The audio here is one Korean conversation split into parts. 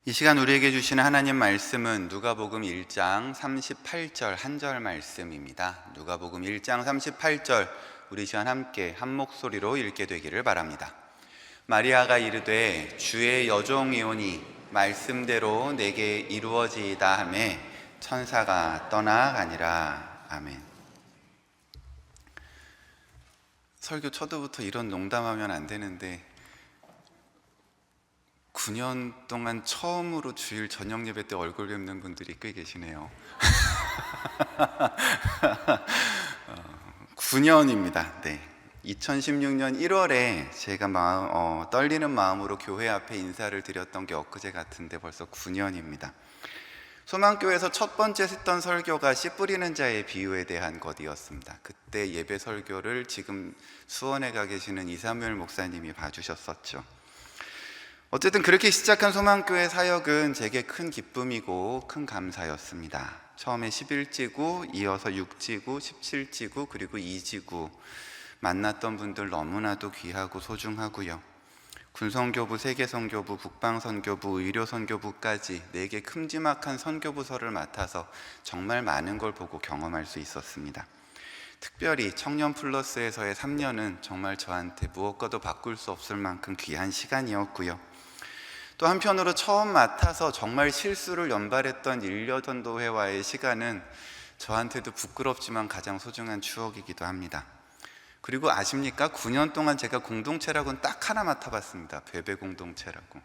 이 시간 우리에게 주시는 하나님 말씀은 누가복음 1장 38절 한 절 말씀입니다. 누가복음 1장 38절 우리 시간 함께 한 목소리로 읽게 되기를 바랍니다. 마리아가 이르되 주의 여종이오니 말씀대로 내게 이루어지이다 하매 천사가 떠나가니라. 아멘. 설교 초도부터 이런 농담하면 안 되는데 9년 동안 처음으로 주일 저녁 예배 때 얼굴 뵙는 분들이 꽤 계시네요. 9년입니다. 네. 2016년 1월에 제가 떨리는 마음으로 교회 앞에 인사를 드렸던 게 엊그제 같은데 벌써 9년입니다. 소망교회에서 첫 번째 했던 설교가 씨 뿌리는 자의 비유에 대한 것이었습니다. 그때 예배 설교를 지금 수원에 가 계시는 이사무엘 목사님이 봐주셨었죠. 어쨌든 그렇게 시작한 소망교회 사역은 제게 큰 기쁨이고 큰 감사였습니다. 처음에 11지구, 이어서 6지구, 17지구, 그리고 2지구 만났던 분들 너무나도 귀하고 소중하고요. 군선교부, 세계선교부, 북방선교부, 의료선교부까지 4개 큼지막한 선교부서를 맡아서 정말 많은 걸 보고 경험할 수 있었습니다. 특별히 청년 플러스에서의 3년은 정말 저한테 무엇과도 바꿀 수 없을 만큼 귀한 시간이었고요. 또 한편으로 처음 맡아서 정말 실수를 연발했던 1년 전도회와의 시간은 저한테도 부끄럽지만 가장 소중한 추억이기도 합니다. 그리고 아십니까? 9년 동안 제가 공동체라고는 딱 하나 맡아봤습니다. 베베 공동체라고.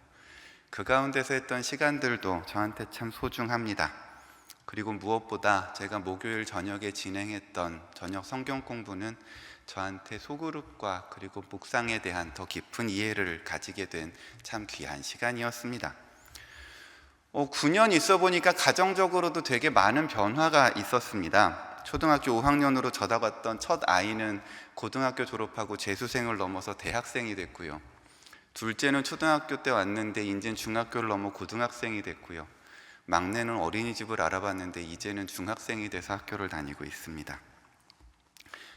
그 가운데서 했던 시간들도 저한테 참 소중합니다. 그리고 무엇보다 제가 목요일 저녁에 진행했던 저녁 성경 공부는 저한테 소그룹과 그리고 묵상에 대한 더 깊은 이해를 가지게 된 참 귀한 시간이었습니다. 9년 있어 보니까 가정적으로도 되게 많은 변화가 있었습니다. 초등학교 5학년으로 저다갔던 첫 아이는 고등학교 졸업하고 재수생을 넘어서 대학생이 됐고요. 둘째는 초등학교 때 왔는데 이제는 중학교를 넘어 고등학생이 됐고요. 막내는 어린이집을 알아봤는데 이제는 중학생이 돼서 학교를 다니고 있습니다.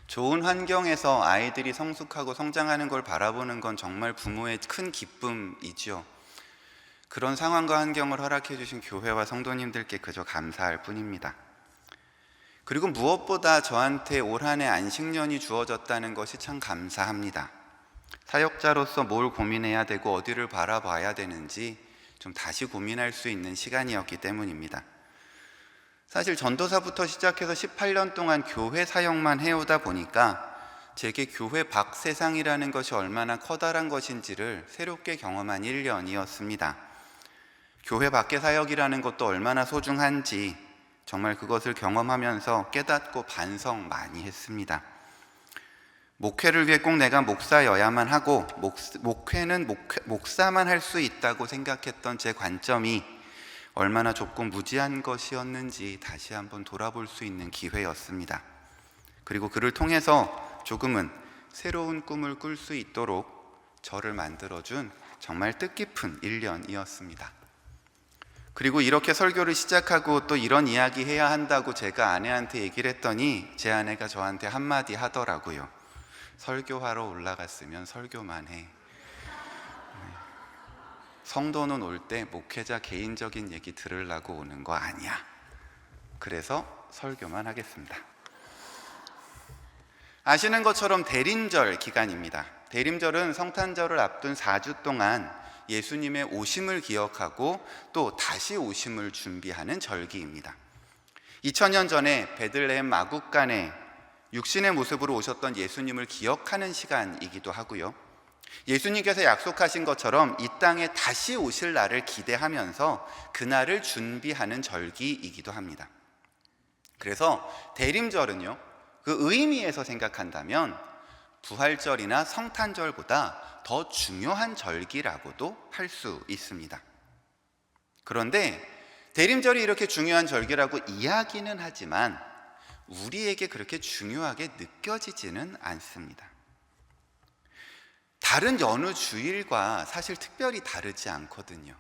좋은 환경에서 아이들이 성숙하고 성장하는 걸 바라보는 건 정말 부모의 큰 기쁨이죠. 그런 상황과 환경을 허락해 주신 교회와 성도님들께 그저 감사할 뿐입니다. 그리고 무엇보다 저한테 올 한 해 안식년이 주어졌다는 것이 참 감사합니다. 사역자로서 뭘 고민해야 되고 어디를 바라봐야 되는지 좀 다시 고민할 수 있는 시간이었기 때문입니다. 사실 전도사부터 시작해서 18년 동안 교회 사역만 해오다 보니까 제게 교회 밖 세상이라는 것이 얼마나 커다란 것인지를 새롭게 경험한 1년이었습니다. 교회 밖의 사역이라는 것도 얼마나 소중한지 정말 그것을 경험하면서 깨닫고 반성 많이 했습니다. 목회를 위해 꼭 내가 목사여야만 하고 목회는 목사만 할 수 있다고 생각했던 제 관점이 얼마나 좁고 무지한 것이었는지 다시 한번 돌아볼 수 있는 기회였습니다. 그리고 그를 통해서 조금은 새로운 꿈을 꿀 수 있도록 저를 만들어준 정말 뜻깊은 1년이었습니다. 그리고 이렇게 설교를 시작하고 또 이런 이야기 해야 한다고 제가 아내한테 얘기를 했더니 제 아내가 저한테 한마디 하더라고요. 설교하러 올라갔으면 설교만 해. 성도는 올 때 목회자 개인적인 얘기 들으려고 오는 거 아니야. 그래서 설교만 하겠습니다. 아시는 것처럼 대림절 기간입니다. 대림절은 성탄절을 앞둔 4주 동안 예수님의 오심을 기억하고 또 다시 오심을 준비하는 절기입니다. 2000년 전에 베들레헴 마국간에 육신의 모습으로 오셨던 예수님을 기억하는 시간이기도 하고요. 예수님께서 약속하신 것처럼 이 땅에 다시 오실 날을 기대하면서 그날을 준비하는 절기이기도 합니다. 그래서 대림절은요, 그 의미에서 생각한다면 부활절이나 성탄절보다 더 중요한 절기라고도 할 수 있습니다. 그런데 대림절이 이렇게 중요한 절기라고 이야기는 하지만 우리에게 그렇게 중요하게 느껴지지는 않습니다. 다른 여느 주일과 사실 특별히 다르지 않거든요.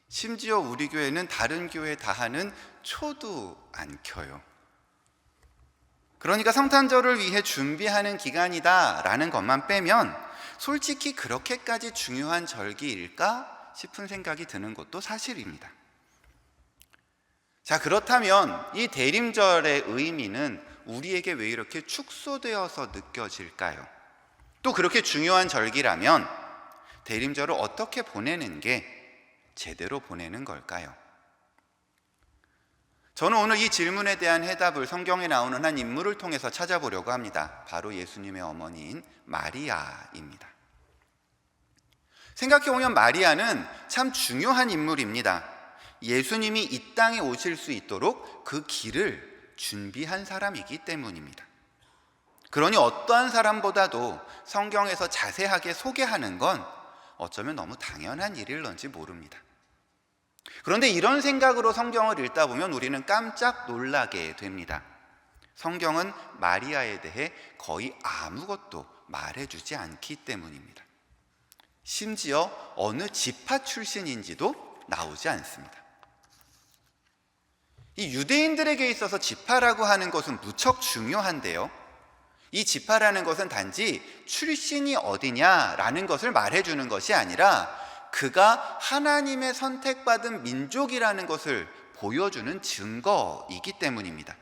심지어 우리 교회는 다른 교회 다 하는 초도 안 켜요. 그러니까 성탄절을 위해 준비하는 기간이다라는 것만 빼면 솔직히 그렇게까지 중요한 절기일까 싶은 생각이 드는 것도 사실입니다. 자, 그렇다면 이 대림절의 의미는 우리에게 왜 이렇게 축소되어서 느껴질까요? 또 그렇게 중요한 절기라면 대림절을 어떻게 보내는 게 제대로 보내는 걸까요? 저는 오늘 이 질문에 대한 해답을 성경에 나오는 한 인물을 통해서 찾아보려고 합니다. 바로 예수님의 어머니인 마리아입니다. 생각해보면 마리아는 참 중요한 인물입니다. 예수님이 이 땅에 오실 수 있도록 그 길을 준비한 사람이기 때문입니다. 그러니 어떠한 사람보다도 성경에서 자세하게 소개하는 건 어쩌면 너무 당연한 일일런지 모릅니다. 그런데 이런 생각으로 성경을 읽다 보면 우리는 깜짝 놀라게 됩니다. 성경은 마리아에 대해 거의 아무것도 말해주지 않기 때문입니다. 심지어 어느 지파 출신인지도 나오지 않습니다. 이 유대인들에게 있어서 지파라고 하는 것은 무척 중요한데요, 이 지파라는 것은 단지 출신이 어디냐라는 것을 말해주는 것이 아니라 그가 하나님의 선택받은 민족이라는 것을 보여주는 증거이기 때문입니다.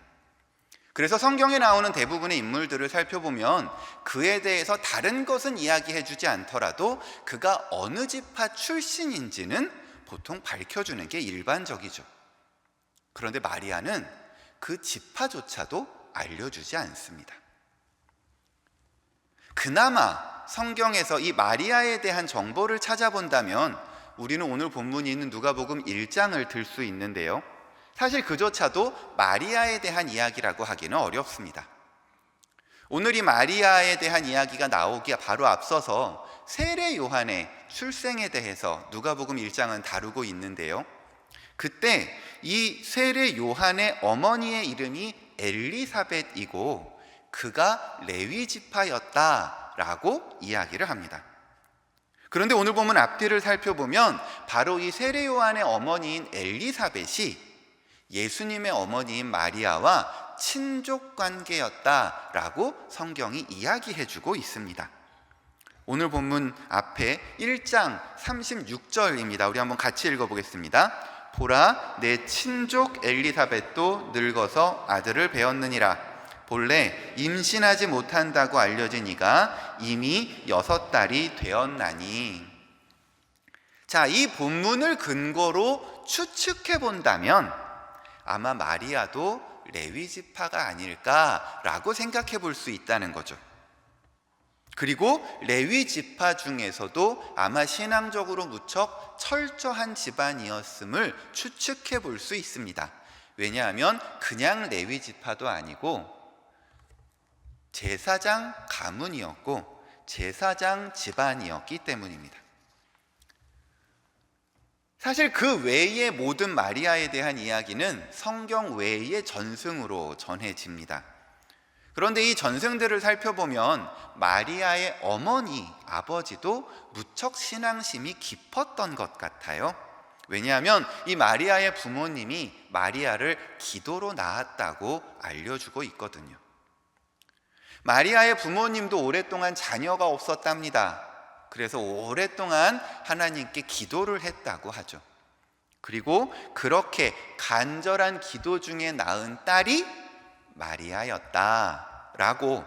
그래서 성경에 나오는 대부분의 인물들을 살펴보면 그에 대해서 다른 것은 이야기해주지 않더라도 그가 어느 지파 출신인지는 보통 밝혀주는 게 일반적이죠. 그런데 마리아는 그 지파조차도 알려주지 않습니다. 그나마 성경에서 이 마리아에 대한 정보를 찾아본다면 우리는 오늘 본문이 있는 누가복음 1장을 들 수 있는데요, 사실 그조차도 마리아에 대한 이야기라고 하기는 어렵습니다. 오늘 이 마리아에 대한 이야기가 나오기 바로 앞서서 세례 요한의 출생에 대해서 누가복음 1장은 다루고 있는데요, 그때 이 세례 요한의 어머니의 이름이 엘리사벳이고 그가 레위 지파였다라고 이야기를 합니다. 그런데 오늘 본문 앞뒤를 살펴보면 바로 이 세례 요한의 어머니인 엘리사벳이 예수님의 어머니인 마리아와 친족 관계였다라고 성경이 이야기해주고 있습니다. 오늘 본문 앞에 1장 36절입니다. 우리 한번 같이 읽어보겠습니다. 보라, 내 친족 엘리사벳도 늙어서 아들을 배었느니라. 본래 임신하지 못한다고 알려진 이가 이미 6달이 되었나니. 자, 이 본문을 근거로 추측해 본다면 아마 마리아도 레위 지파가 아닐까라고 생각해 볼 수 있다는 거죠. 그리고 레위 지파 중에서도 아마 신앙적으로 무척 철저한 집안이었음을 추측해 볼 수 있습니다. 왜냐하면 그냥 레위 지파도 아니고 제사장 가문이었고 제사장 집안이었기 때문입니다. 사실 그 외의 모든 마리아에 대한 이야기는 성경 외의 전승으로 전해집니다. 그런데 이 전승들을 살펴보면 마리아의 어머니, 아버지도 무척 신앙심이 깊었던 것 같아요. 왜냐하면 이 마리아의 부모님이 마리아를 기도로 낳았다고 알려주고 있거든요. 마리아의 부모님도 오랫동안 자녀가 없었답니다. 그래서 오랫동안 하나님께 기도를 했다고 하죠. 그리고 그렇게 간절한 기도 중에 낳은 딸이 마리아였다라고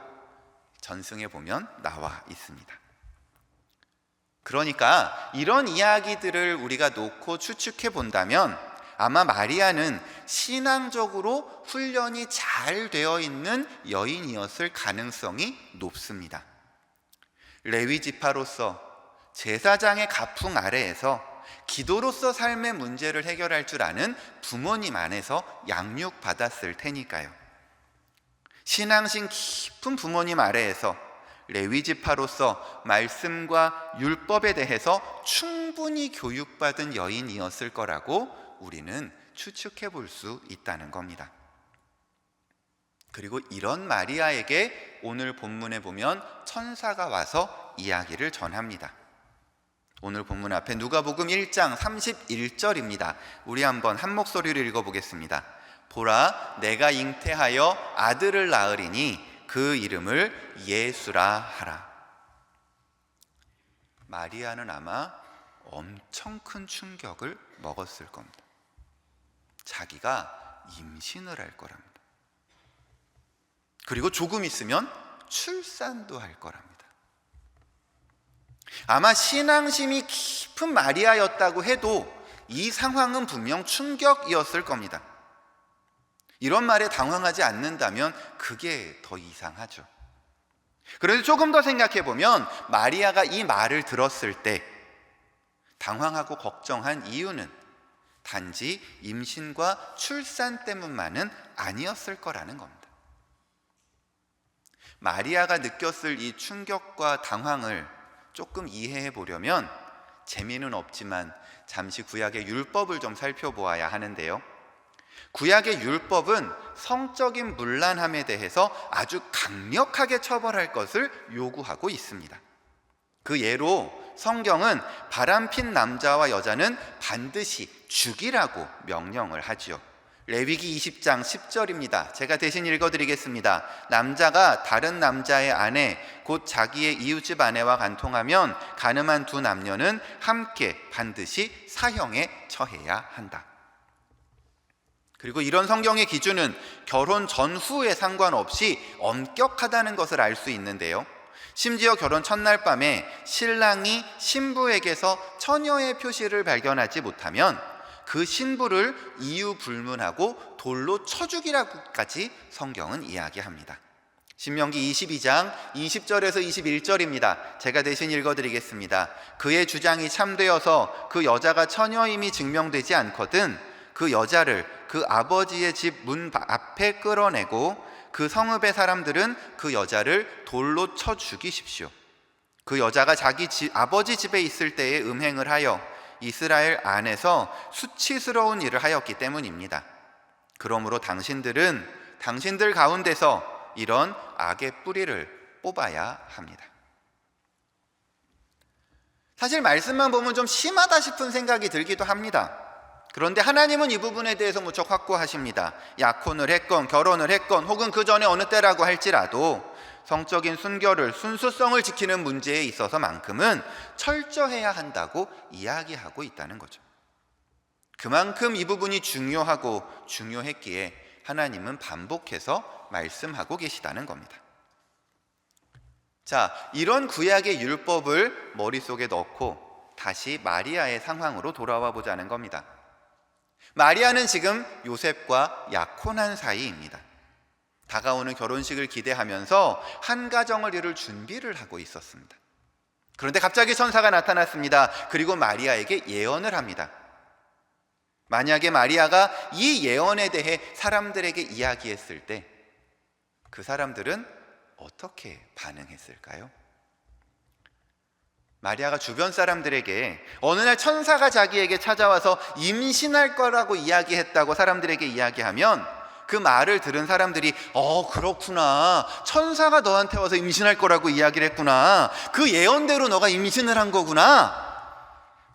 전승에 보면 나와 있습니다. 그러니까 이런 이야기들을 우리가 놓고 추측해 본다면 아마 마리아는 신앙적으로 훈련이 잘 되어 있는 여인이었을 가능성이 높습니다. 레위 지파로서 제사장의 가풍 아래에서 기도로서 삶의 문제를 해결할 줄 아는 부모님 안에서 양육받았을 테니까요. 신앙심 깊은 부모님 아래에서 레위 지파로서 말씀과 율법에 대해서 충분히 교육받은 여인이었을 거라고 우리는 추측해 볼 수 있다는 겁니다. 그리고 이런 마리아에게 오늘 본문에 보면 천사가 와서 이야기를 전합니다. 오늘 본문 앞에 누가복음 1장 31절입니다. 우리 한번 한 목소리로 읽어보겠습니다. 보라, 내가 잉태하여 아들을 낳으리니 그 이름을 예수라 하라. 마리아는 아마 엄청 큰 충격을 먹었을 겁니다. 자기가 임신을 할 거랍니다. 그리고 조금 있으면 출산도 할 거랍니다. 아마 신앙심이 깊은 마리아였다고 해도 이 상황은 분명 충격이었을 겁니다. 이런 말에 당황하지 않는다면 그게 더 이상하죠. 그런데 조금 더 생각해 보면 마리아가 이 말을 들었을 때 당황하고 걱정한 이유는 단지 임신과 출산 때문만은 아니었을 거라는 겁니다. 마리아가 느꼈을 이 충격과 당황을 조금 이해해 보려면 재미는 없지만 잠시 구약의 율법을 좀 살펴보아야 하는데요. 구약의 율법은 성적인 문란함에 대해서 아주 강력하게 처벌할 것을 요구하고 있습니다. 그 예로 성경은 바람핀 남자와 여자는 반드시 죽이라고 명령을 하지요. 레위기 20장 10절입니다. 제가 대신 읽어드리겠습니다. 남자가 다른 남자의 아내 곧 자기의 이웃집 아내와 간통하면 간음한 두 남녀는 함께 반드시 사형에 처해야 한다. 그리고 이런 성경의 기준은 결혼 전후에 상관없이 엄격하다는 것을 알 수 있는데요. 심지어 결혼 첫날 밤에 신랑이 신부에게서 처녀의 표시를 발견하지 못하면 그 신부를 이유 불문하고 돌로 쳐 죽이라고까지 성경은 이야기합니다. 신명기 22장 20절에서 21절입니다. 제가 대신 읽어드리겠습니다. 그의 주장이 참되어서 그 여자가 처녀임이 증명되지 않거든 그 여자를 그 아버지의 집 문 앞에 끌어내고 그 성읍의 사람들은 그 여자를 돌로 쳐 죽이십시오. 그 여자가 자기 아버지 집에 있을 때에 음행을 하여 이스라엘 안에서 수치스러운 일을 하였기 때문입니다. 그러므로 당신들 가운데서 이런 악의 뿌리를 뽑아야 합니다. 사실 말씀만 보면 좀 심하다 싶은 생각이 들기도 합니다. 그런데 하나님은 이 부분에 대해서 무척 확고하십니다. 약혼을 했건 결혼을 했건 혹은 그 전에 어느 때라고 할지라도 성적인 순결을 순수성을 지키는 문제에 있어서만큼은 철저해야 한다고 이야기하고 있다는 거죠. 그만큼 이 부분이 중요했기에 하나님은 반복해서 말씀하고 계시다는 겁니다. 자, 이런 구약의 율법을 머릿속에 넣고 다시 마리아의 상황으로 돌아와 보자는 겁니다. 마리아는 지금 요셉과 약혼한 사이입니다. 다가오는 결혼식을 기대하면서 한 가정을 이룰 준비를 하고 있었습니다. 그런데 갑자기 천사가 나타났습니다. 그리고 마리아에게 예언을 합니다. 만약에 마리아가 이 예언에 대해 사람들에게 이야기했을 때 그 사람들은 어떻게 반응했을까요? 마리아가 주변 사람들에게 어느 날 천사가 자기에게 찾아와서 임신할 거라고 이야기했다고 사람들에게 이야기하면 그 말을 들은 사람들이 그렇구나, 천사가 너한테 와서 임신할 거라고 이야기를 했구나, 그 예언대로 너가 임신을 한 거구나,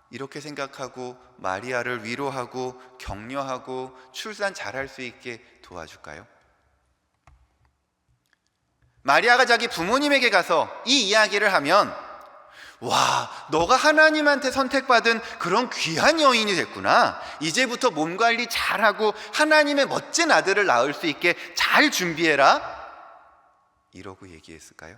이렇게 생각하고 마리아를 위로하고 격려하고 출산 잘할 수 있게 도와줄까요? 마리아가 자기 부모님에게 가서 이 이야기를 하면 와, 너가 하나님한테 선택받은 그런 귀한 여인이 됐구나, 이제부터 몸 관리 잘하고 하나님의 멋진 아들을 낳을 수 있게 잘 준비해라, 이러고 얘기했을까요?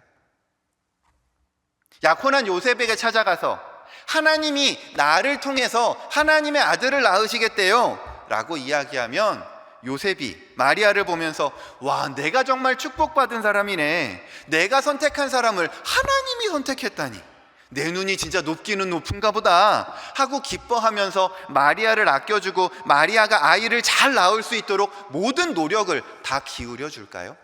약혼한 요셉에게 찾아가서 하나님이 나를 통해서 하나님의 아들을 낳으시겠대요 라고 이야기하면 요셉이 마리아를 보면서 와, 내가 정말 축복받은 사람이네, 내가 선택한 사람을 하나님이 선택했다니 내 눈이 진짜 높기는 높은가 보다 하고 기뻐하면서 마리아를 아껴주고 마리아가 아이를 잘 낳을 수 있도록 모든 노력을 다 기울여 줄까요?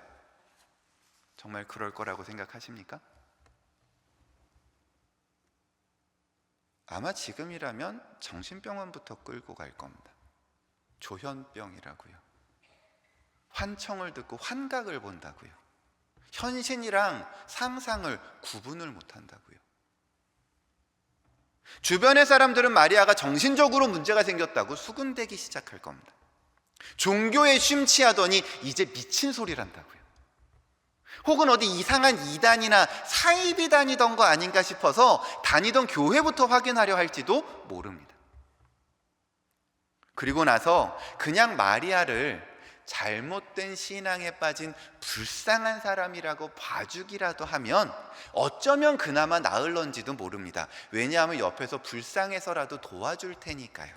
정말 그럴 거라고 생각하십니까? 아마 지금이라면 정신병원부터 끌고 갈 겁니다. 조현병이라고요. 환청을 듣고 환각을 본다고요. 현신이랑 상상을 구분을 못한다고요. 주변의 사람들은 마리아가 정신적으로 문제가 생겼다고 수군대기 시작할 겁니다. 종교에 심취하더니 이제 미친 소리란다고요. 혹은 어디 이상한 이단이나 사입이 다니던 거 아닌가 싶어서 다니던 교회부터 확인하려 할지도 모릅니다. 그리고 나서 그냥 마리아를 잘못된 신앙에 빠진 불쌍한 사람이라고 봐주기라도 하면 어쩌면 그나마 나을런지도 모릅니다. 왜냐하면 옆에서 불쌍해서라도 도와줄 테니까요.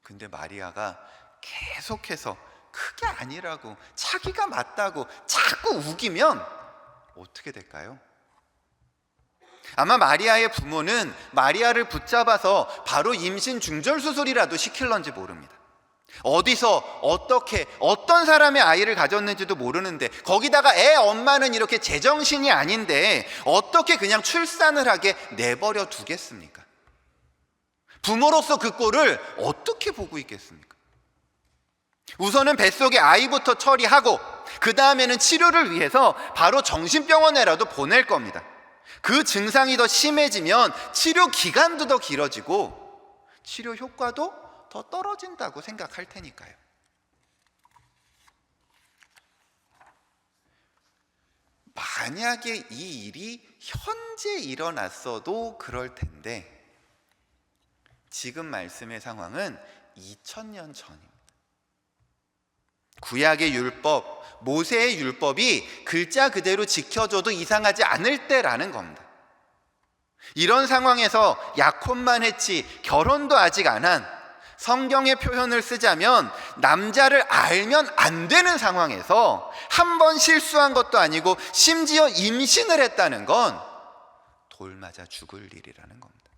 근데 마리아가 계속해서 그게 아니라고, 자기가 맞다고 자꾸 우기면 어떻게 될까요? 아마 마리아의 부모는 마리아를 붙잡아서 바로 임신 중절 수술이라도 시킬런지 모릅니다. 어디서 어떻게 어떤 사람의 아이를 가졌는지도 모르는데, 거기다가 애 엄마는 이렇게 제정신이 아닌데 어떻게 그냥 출산을 하게 내버려 두겠습니까? 부모로서 그 꼴을 어떻게 보고 있겠습니까? 우선은 뱃속에 아이부터 처리하고 그 다음에는 치료를 위해서 바로 정신병원에라도 보낼 겁니다. 그 증상이 더 심해지면 치료 기간도 더 길어지고 치료 효과도 더 떨어진다고 생각할 테니까요. 만약에 이 일이 현재 일어났어도 그럴 텐데, 지금 말씀의 상황은 2000년 전입니다. 구약의 율법, 모세의 율법이 글자 그대로 지켜줘도 이상하지 않을 때라는 겁니다. 이런 상황에서 약혼만 했지 결혼도 아직 안 한, 성경의 표현을 쓰자면 남자를 알면 안 되는 상황에서 한 번 실수한 것도 아니고 심지어 임신을 했다는 건 돌 맞아 죽을 일이라는 겁니다.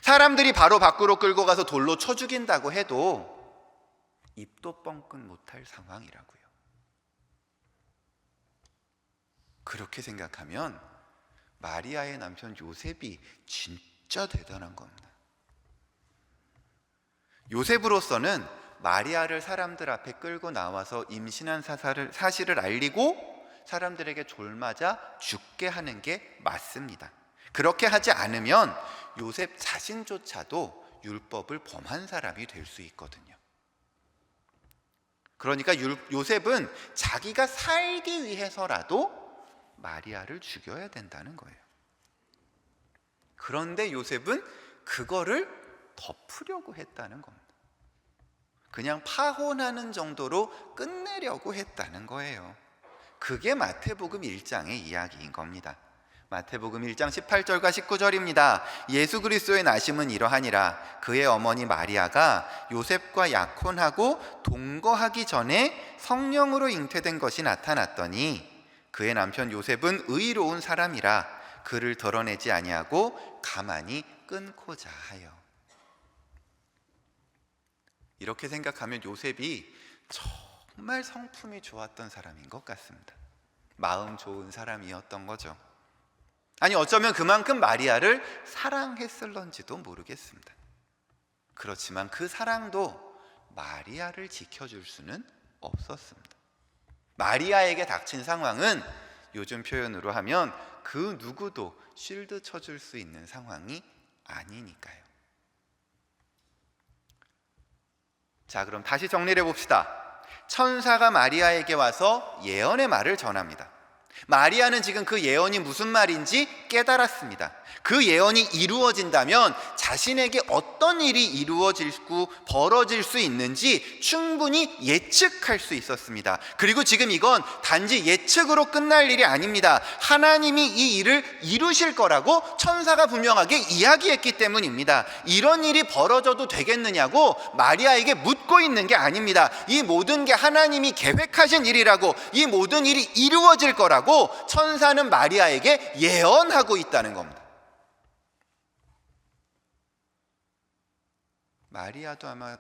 사람들이 바로 밖으로 끌고 가서 돌로 쳐 죽인다고 해도 입도 뻥끗 못할 상황이라고요. 그렇게 생각하면 마리아의 남편 요셉이 진짜 대단한 겁니다. 요셉으로서는 마리아를 사람들 앞에 끌고 나와서 임신한 사실을 알리고 사람들에게 졸맞아 죽게 하는 게 맞습니다. 그렇게 하지 않으면 요셉 자신조차도 율법을 범한 사람이 될 수 있거든요. 그러니까 요셉은 자기가 살기 위해서라도 마리아를 죽여야 된다는 거예요. 그런데 요셉은 그거를 덮으려고 했다는 겁니다. 그냥 파혼하는 정도로 끝내려고 했다는 거예요. 그게 마태복음 1장의 이야기인 겁니다. 마태복음 1장 18절과 19절입니다. 예수 그리스도의 나심은 이러하니라. 그의 어머니 마리아가 요셉과 약혼하고 동거하기 전에 성령으로 잉태된 것이 나타났더니 그의 남편 요셉은 의로운 사람이라 그를 드러내지 아니하고 가만히 끊고자 하여. 이렇게 생각하면 요셉이 정말 성품이 좋았던 사람인 것 같습니다. 마음 좋은 사람이었던 거죠. 아니, 어쩌면 그만큼 마리아를 사랑했을런지도 모르겠습니다. 그렇지만 그 사랑도 마리아를 지켜줄 수는 없었습니다. 마리아에게 닥친 상황은 요즘 표현으로 하면 그 누구도 쉴드 쳐줄 수 있는 상황이 아니니까요. 자, 그럼 다시 정리를 해봅시다. 천사가 마리아에게 와서 예언의 말을 전합니다. 마리아는 지금 그 예언이 무슨 말인지 깨달았습니다. 그 예언이 이루어진다면 자신에게 어떤 일이 이루어지고 벌어질 수 있는지 충분히 예측할 수 있었습니다. 그리고 지금 이건 단지 예측으로 끝날 일이 아닙니다. 하나님이 이 일을 이루실 거라고 천사가 분명하게 이야기했기 때문입니다. 이런 일이 벌어져도 되겠느냐고 마리아에게 묻고 있는 게 아닙니다. 이 모든 게 하나님이 계획하신 일이라고, 이 모든 일이 이루어질 거라고 천사는 마리아에게 예언하고 있다는 겁니다. 마리아도 아마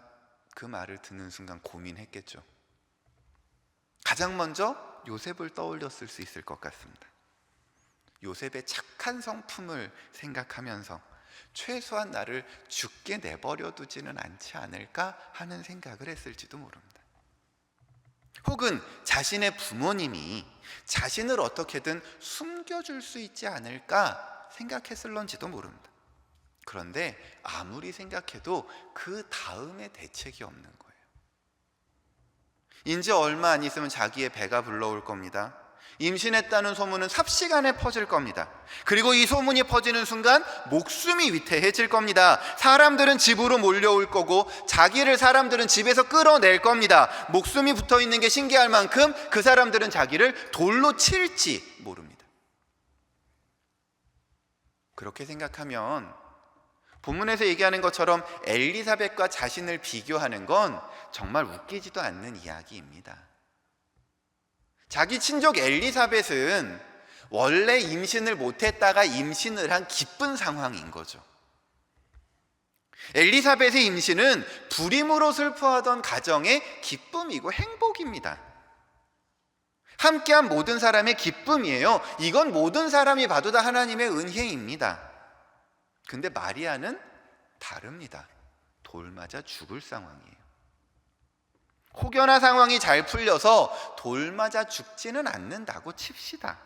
그 말을 듣는 순간 고민했겠죠. 가장 먼저 요셉을 떠올렸을 수 있을 것 같습니다. 요셉의 착한 성품을 생각하면서 최소한 나를 죽게 내버려 두지는 않지 않을까 하는 생각을 했을지도 모릅니다. 혹은 자신의 부모님이 자신을 어떻게든 숨겨줄 수 있지 않을까 생각했을런지도 모릅니다. 그런데 아무리 생각해도 그 다음에 대책이 없는 거예요. 이제 얼마 안 있으면 자기의 배가 불러올 겁니다. 임신했다는 소문은 삽시간에 퍼질 겁니다. 그리고 이 소문이 퍼지는 순간 목숨이 위태해질 겁니다. 사람들은 집으로 몰려올 거고 자기를 사람들은 집에서 끌어낼 겁니다. 목숨이 붙어있는 게 신기할 만큼 그 사람들은 자기를 돌로 칠지 모릅니다. 그렇게 생각하면 본문에서 얘기하는 것처럼 엘리사벳과 자신을 비교하는 건 정말 웃기지도 않는 이야기입니다. 자기 친족 엘리사벳은 원래 임신을 못했다가 임신을 한 기쁜 상황인 거죠. 엘리사벳의 임신은 불임으로 슬퍼하던 가정의 기쁨이고 행복입니다. 함께한 모든 사람의 기쁨이에요. 이건 모든 사람이 봐도 다 하나님의 은혜입니다. 근데 마리아는 다릅니다. 돌 맞아 죽을 상황이에요. 혹여나 상황이 잘 풀려서 돌 맞아 죽지는 않는다고 칩시다.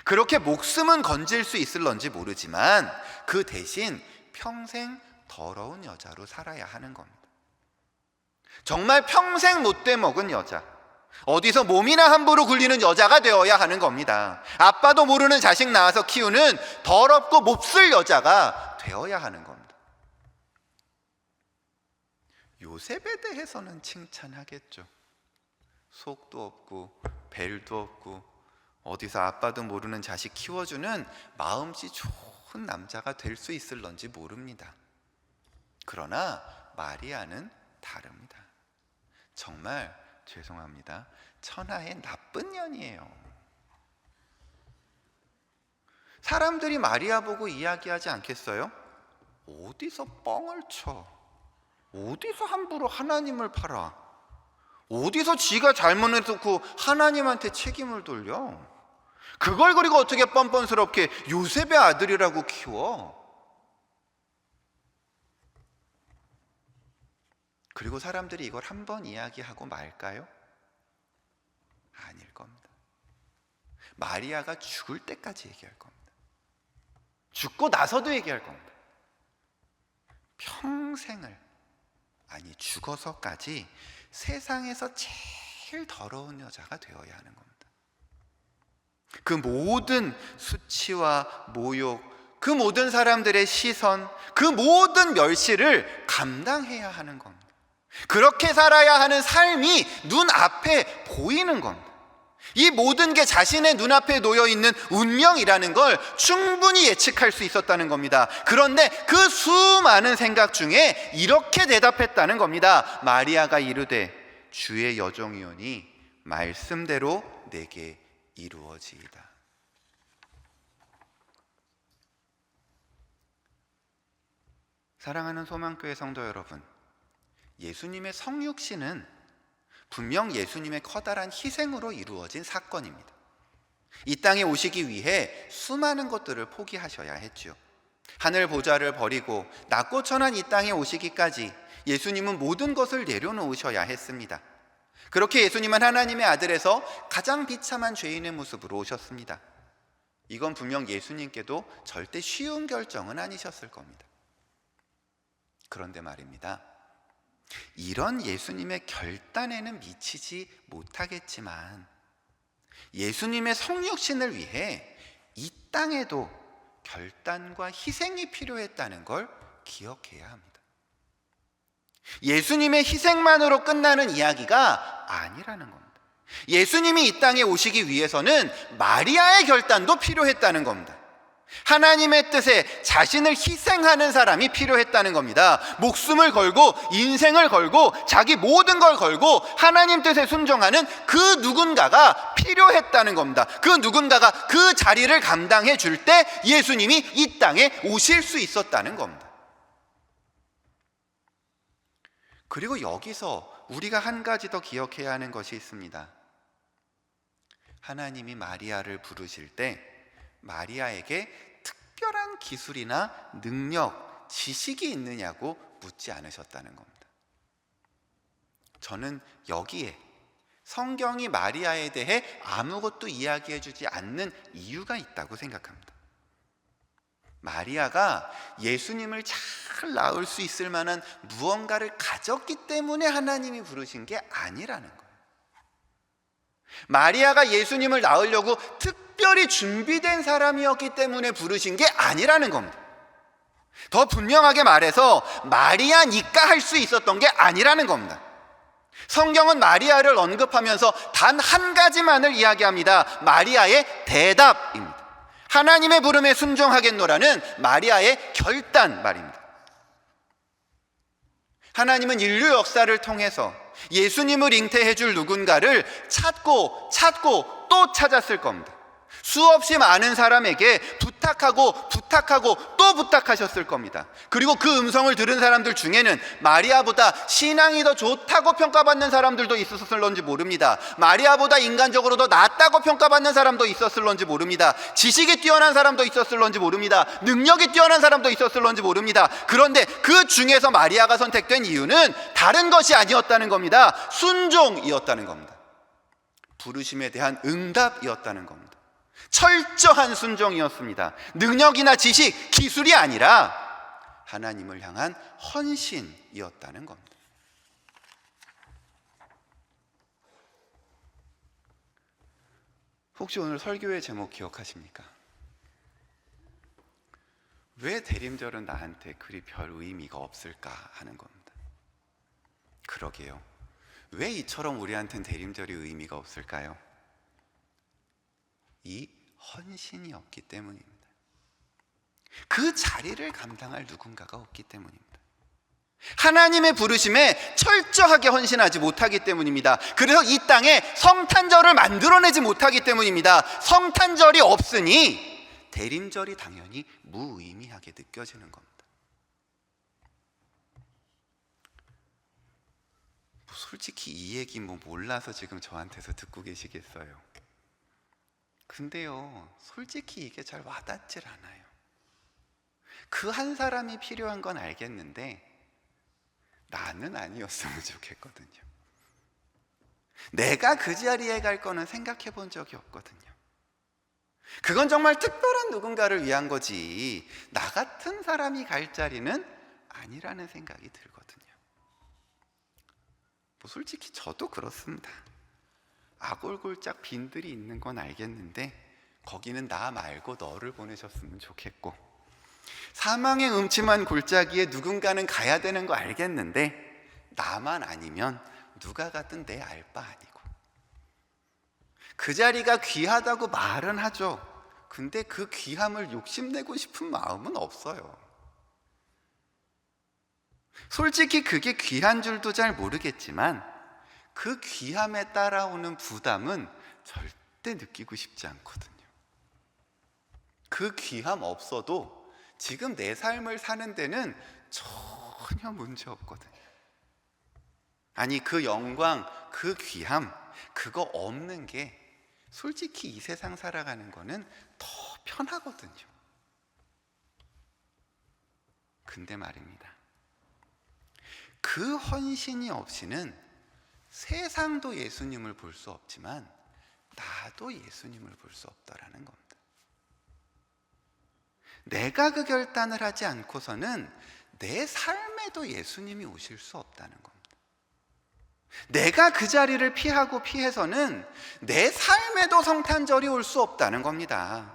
그렇게 목숨은 건질 수 있을런지 모르지만 그 대신 평생 더러운 여자로 살아야 하는 겁니다. 정말 평생 못돼 먹은 여자, 어디서 몸이나 함부로 굴리는 여자가 되어야 하는 겁니다. 아빠도 모르는 자식 낳아서 키우는 더럽고 몹쓸 여자가 되어야 하는 겁니다. 요셉에 대해서는 칭찬하겠죠. 속도 없고 벨도 없고 어디서 아빠도 모르는 자식 키워주는 마음씨 좋은 남자가 될 수 있을런지 모릅니다. 그러나 마리아는 다릅니다. 정말 죄송합니다. 천하의 나쁜 년이에요. 사람들이 마리아 보고 이야기하지 않겠어요? 어디서 뻥을 쳐? 어디서 함부로 하나님을 팔아? 어디서 지가 잘못해놓고 하나님한테 책임을 돌려? 그걸 그리고 어떻게 뻔뻔스럽게 요셉의 아들이라고 키워? 그리고 사람들이 이걸 한 번 이야기하고 말까요? 아닐 겁니다. 마리아가 죽을 때까지 얘기할 겁니다. 죽고 나서도 얘기할 겁니다. 평생을, 아니 죽어서까지 세상에서 제일 더러운 여자가 되어야 하는 겁니다. 그 모든 수치와 모욕, 그 모든 사람들의 시선, 그 모든 멸시를 감당해야 하는 겁니다. 그렇게 살아야 하는 삶이 눈앞에 보이는 겁니다. 이 모든 게 자신의 눈앞에 놓여있는 운명이라는 걸 충분히 예측할 수 있었다는 겁니다. 그런데 그 수많은 생각 중에 이렇게 대답했다는 겁니다. 마리아가 이르되 주의 여종이오니 말씀대로 내게 이루어지이다. 사랑하는 소망교회 성도 여러분, 예수님의 성육신은 분명 예수님의 커다란 희생으로 이루어진 사건입니다. 이 땅에 오시기 위해 수많은 것들을 포기하셔야 했죠. 하늘 보좌를 버리고 낮고 천한 이 땅에 오시기까지 예수님은 모든 것을 내려놓으셔야 했습니다. 그렇게 예수님은 하나님의 아들에서 가장 비참한 죄인의 모습으로 오셨습니다. 이건 분명 예수님께도 절대 쉬운 결정은 아니셨을 겁니다. 그런데 말입니다, 이런 예수님의 결단에는 미치지 못하겠지만 예수님의 성육신을 위해 이 땅에도 결단과 희생이 필요했다는 걸 기억해야 합니다. 예수님의 희생만으로 끝나는 이야기가 아니라는 겁니다. 예수님이 이 땅에 오시기 위해서는 마리아의 결단도 필요했다는 겁니다. 하나님의 뜻에 자신을 희생하는 사람이 필요했다는 겁니다. 목숨을 걸고 인생을 걸고 자기 모든 걸 걸고 하나님 뜻에 순종하는 그 누군가가 필요했다는 겁니다. 그 누군가가 그 자리를 감당해 줄 때 예수님이 이 땅에 오실 수 있었다는 겁니다. 그리고 여기서 우리가 한 가지 더 기억해야 하는 것이 있습니다. 하나님이 마리아를 부르실 때 마리아에게 특별한 기술이나 능력, 지식이 있느냐고 묻지 않으셨다는 겁니다. 저는 여기에 성경이 마리아에 대해 아무것도 이야기해 주지 않는 이유가 있다고 생각합니다. 마리아가 예수님을 잘 낳을 수 있을 만한 무언가를 가졌기 때문에 하나님이 부르신 게 아니라는 거예요. 마리아가 예수님을 낳으려고 특별히 준비된 사람이었기 때문에 부르신 게 아니라는 겁니다. 더 분명하게 말해서 마리아니까 할 수 있었던 게 아니라는 겁니다. 성경은 마리아를 언급하면서 단 한 가지만을 이야기합니다. 마리아의 대답입니다. 하나님의 부름에 순종하겠노라는 마리아의 결단 말입니다. 하나님은 인류 역사를 통해서 예수님을 잉태해 줄 누군가를 찾고 또 찾았을 겁니다. 수없이 많은 사람에게 부탁하고 또 부탁하셨을 겁니다. 그리고 그 음성을 들은 사람들 중에는 마리아보다 신앙이 더 좋다고 평가받는 사람들도 있었을런지 모릅니다. 마리아보다 인간적으로 더 낫다고 평가받는 사람도 있었을런지 모릅니다. 지식이 뛰어난 사람도 있었을런지 모릅니다. 능력이 뛰어난 사람도 있었을런지 모릅니다. 그런데 그 중에서 마리아가 선택된 이유는 다른 것이 아니었다는 겁니다. 순종이었다는 겁니다. 부르심에 대한 응답이었다는 겁니다. 철저한 순종이었습니다. 능력이나 지식, 기술이 아니라 하나님을 향한 헌신이었다는 겁니다. 혹시 오늘 설교의 제목 기억하십니까? 왜 대림절은 나한테 그리 별 의미가 없을까 하는 겁니다. 그러게요. 왜 이처럼 우리한테는 대림절이 의미가 없을까요? 이 헌신이 없기 때문입니다. 그 자리를 감당할 누군가가 없기 때문입니다. 하나님의 부르심에 철저하게 헌신하지 못하기 때문입니다. 그래서 이 땅에 성탄절을 만들어내지 못하기 때문입니다. 성탄절이 없으니 대림절이 당연히 무의미하게 느껴지는 겁니다. 솔직히 이 얘기 몰라서 지금 저한테서 듣고 계시겠어요? 근데요, 솔직히 이게 잘 와닿질 않아요. 그 한 사람이 필요한 건 알겠는데 나는 아니었으면 좋겠거든요. 내가 그 자리에 갈 거는 생각해 본 적이 없거든요. 그건 정말 특별한 누군가를 위한 거지 나 같은 사람이 갈 자리는 아니라는 생각이 들거든요. 솔직히 저도 그렇습니다. 아골골짝 빈들이 있는 건 알겠는데 거기는 나 말고 너를 보내셨으면 좋겠고, 사망의 음침한 골짜기에 누군가는 가야 되는 거 알겠는데 나만 아니면 누가 가든 내 알 바 아니고, 그 자리가 귀하다고 말은 하죠. 근데 그 귀함을 욕심내고 싶은 마음은 없어요. 솔직히 그게 귀한 줄도 잘 모르겠지만 그 귀함에 따라오는 부담은 절대 느끼고 싶지 않거든요. 그 귀함 없어도 지금 내 삶을 사는 데는 전혀 문제 없거든요. 아니, 그 영광, 그 귀함, 그거 없는 게 솔직히 이 세상 살아가는 거는 더 편하거든요. 근데 말입니다, 그 헌신이 없이는 세상도 예수님을 볼 수 없지만 나도 예수님을 볼 수 없다라는 겁니다. 내가 그 결단을 하지 않고서는 내 삶에도 예수님이 오실 수 없다는 겁니다. 내가 그 자리를 피해서는 내 삶에도 성탄절이 올 수 없다는 겁니다.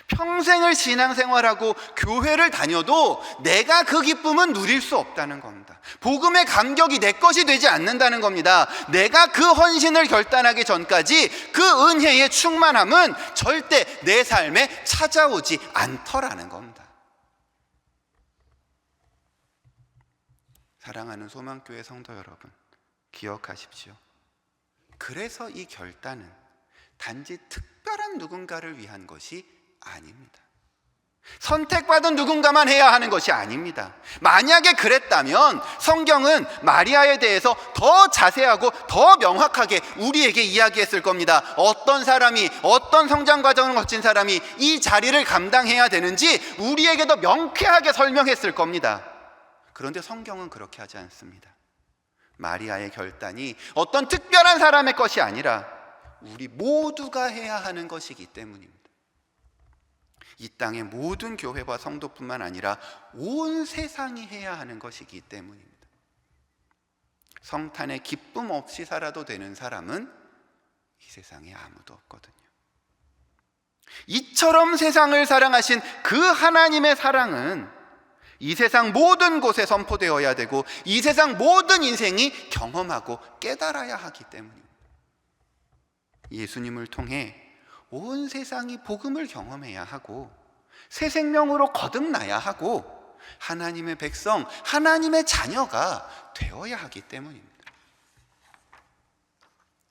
평생을 신앙생활하고 교회를 다녀도 내가 그 기쁨은 누릴 수 없다는 겁니다. 복음의 감격이 내 것이 되지 않는다는 겁니다. 내가 그 헌신을 결단하기 전까지 그 은혜의 충만함은 절대 내 삶에 찾아오지 않더라는 겁니다. 사랑하는 소망교회 성도 여러분, 기억하십시오. 그래서 이 결단은 단지 특별한 누군가를 위한 것이 아닙니다. 선택받은 누군가만 해야 하는 것이 아닙니다. 만약에 그랬다면 성경은 마리아에 대해서 더 자세하고 더 명확하게 우리에게 이야기했을 겁니다. 어떤 사람이, 어떤 성장 과정을 거친 사람이 이 자리를 감당해야 되는지 우리에게도 명쾌하게 설명했을 겁니다. 그런데 성경은 그렇게 하지 않습니다. 마리아의 결단이 어떤 특별한 사람의 것이 아니라 우리 모두가 해야 하는 것이기 때문입니다. 이 땅의 모든 교회와 성도뿐만 아니라 온 세상이 해야 하는 것이기 때문입니다. 성탄의 기쁨 없이 살아도 되는 사람은 이 세상에 아무도 없거든요. 이처럼 세상을 사랑하신 그 하나님의 사랑은 이 세상 모든 곳에 선포되어야 되고 이 세상 모든 인생이 경험하고 깨달아야 하기 때문입니다. 예수님을 통해 온 세상이 복음을 경험해야 하고 새 생명으로 거듭나야 하고 하나님의 백성, 하나님의 자녀가 되어야 하기 때문입니다.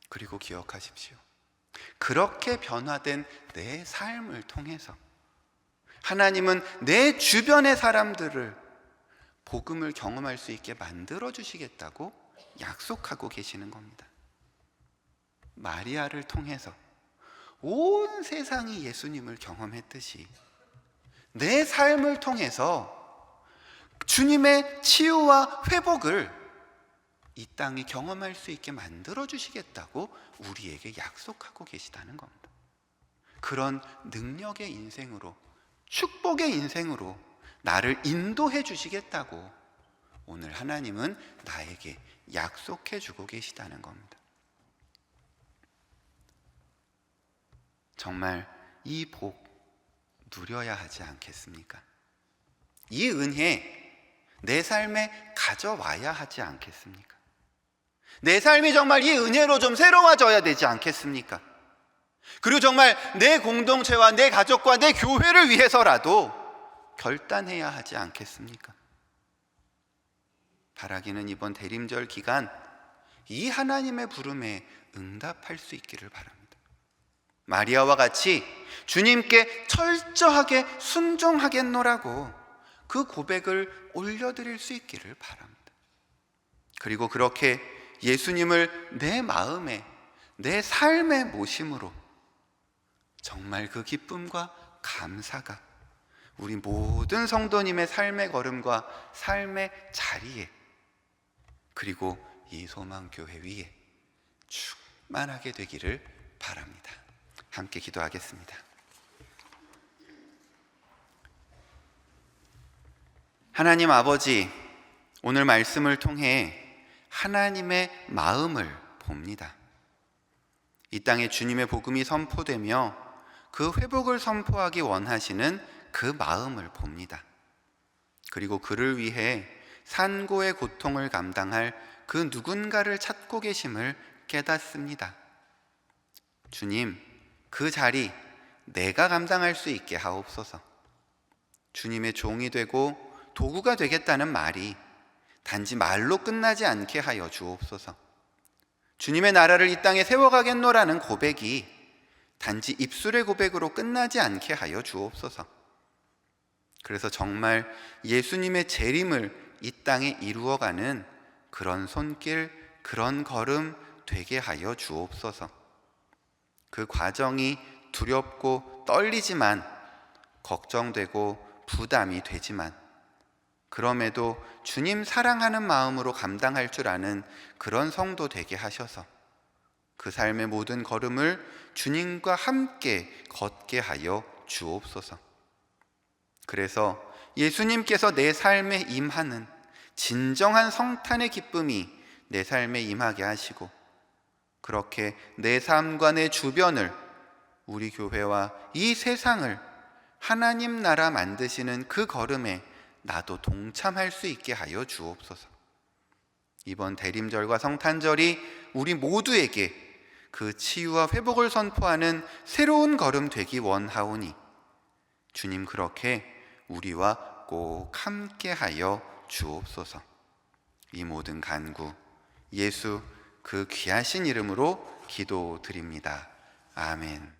그리고 기억하십시오. 그렇게 변화된 내 삶을 통해서 하나님은 내 주변의 사람들을 복음을 경험할 수 있게 만들어 주시겠다고 약속하고 계시는 겁니다. 마리아를 통해서 온 세상이 예수님을 경험했듯이 내 삶을 통해서 주님의 치유와 회복을 이 땅이 경험할 수 있게 만들어 주시겠다고 우리에게 약속하고 계시다는 겁니다. 그런 능력의 인생으로, 축복의 인생으로 나를 인도해 주시겠다고 오늘 하나님은 나에게 약속해 주고 계시다는 겁니다. 정말 이 복 누려야 하지 않겠습니까? 이 은혜 내 삶에 가져와야 하지 않겠습니까? 내 삶이 정말 이 은혜로 좀 새로워져야 되지 않겠습니까? 그리고 정말 내 공동체와 내 가족과 내 교회를 위해서라도 결단해야 하지 않겠습니까? 바라기는 이번 대림절 기간 이 하나님의 부름에 응답할 수 있기를 바랍니다. 마리아와 같이 주님께 철저하게 순종하겠노라고 그 고백을 올려드릴 수 있기를 바랍니다. 그리고 그렇게 예수님을 내 마음에, 내 삶의 모심으로 정말 그 기쁨과 감사가 우리 모든 성도님의 삶의 걸음과 삶의 자리에 그리고 이 소망교회 위에 충만하게 되기를 바랍니다. 함께 기도하겠습니다. 하나님 아버지, 오늘 말씀을 통해 하나님의 마음을 봅니다. 이 땅에 주님의 복음이 선포되며 그 회복을 선포하기 원하시는 그 마음을 봅니다. 그리고 그를 위해 산고의 고통을 감당할 그 누군가를 찾고 계심을 깨닫습니다. 주님, 그 자리 내가 감당할 수 있게 하옵소서. 주님의 종이 되고 도구가 되겠다는 말이 단지 말로 끝나지 않게 하여 주옵소서. 주님의 나라를 이 땅에 세워가겠노라는 고백이 단지 입술의 고백으로 끝나지 않게 하여 주옵소서. 그래서 정말 예수님의 재림을 이 땅에 이루어가는 그런 손길, 그런 걸음 되게 하여 주옵소서. 그 과정이 두렵고 떨리지만, 걱정되고 부담이 되지만, 그럼에도 주님 사랑하는 마음으로 감당할 줄 아는 그런 성도 되게 하셔서 그 삶의 모든 걸음을 주님과 함께 걷게 하여 주옵소서. 그래서 예수님께서 내 삶에 임하는 진정한 성탄의 기쁨이 내 삶에 임하게 하시고, 그렇게 내 삶과 내 주변을, 우리 교회와 이 세상을 하나님 나라 만드시는 그 걸음에 나도 동참할 수 있게 하여 주옵소서. 이번 대림절과 성탄절이 우리 모두에게 그 치유와 회복을 선포하는 새로운 걸음 되기 원하오니 주님 그렇게 우리와 꼭 함께 하여 주옵소서. 이 모든 간구 예수 그 귀하신 이름으로 기도드립니다. 아멘.